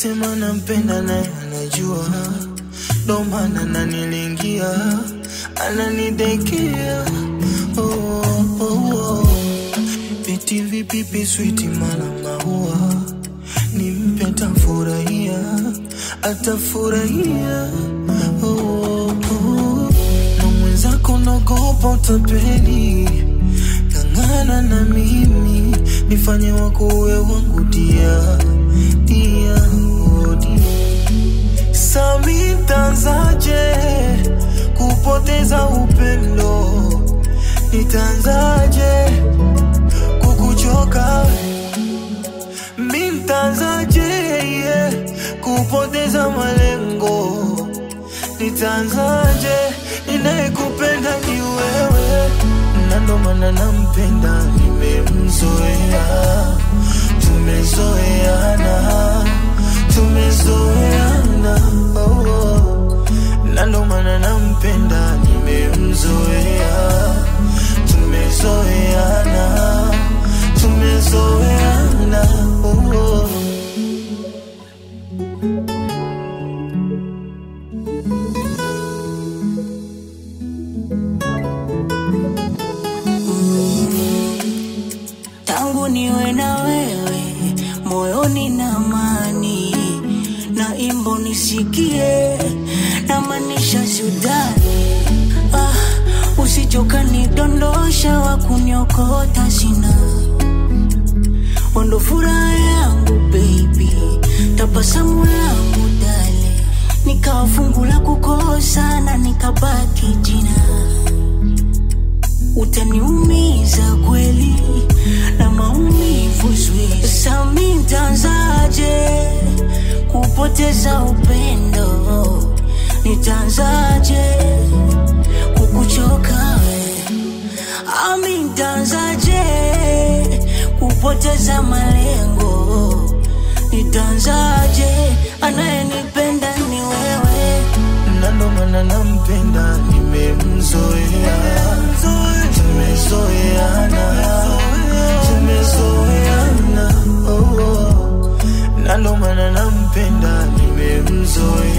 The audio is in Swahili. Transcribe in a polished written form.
nikisema nampenda naye anajua, ndo maana ananilingia, ananidekea. Piti vipipi sweeti mala maua, nimpe atafurahia, atafurahia. Na mwenzako naogopa utapeli, ngangana na mimi, nifanye wako uwe wangu dia, dia, dia. Sami nitaanzaje kupoteza upendo, nitaanzaje kukuchoka, mimi nitaanzaje kupoteza malengo, nitaanzaje, ninayekupenda ni wewe, na ndo maana nampenda, nimemzoea, tumezoeana, tumezoeana, na ndo maana nampenda, nimemzoea, tumezoeana, tumezoeana. Tangu niwe na wewe moyoni na amani, na imbo nisikie na manisha sudani. Usichoka nidondosha wa kunyokota sina, wando furaha yangu baby, tabasamu langu dale, nikawa fungu la kukosa na nikabaki jina. Utaniumiza kweli na maumivu sweet. Sami nitaanzaje kupoteza upendo, nitaanzaje kukuchoka we, ami nitaanzaje kupoteza malengo, nitaanzaje, anayenipenda ni wewe, na ndo maana nampenda, nimemzoea, tumezoeana, tumezoeana, na ndo maana nampenda, nimemzoea.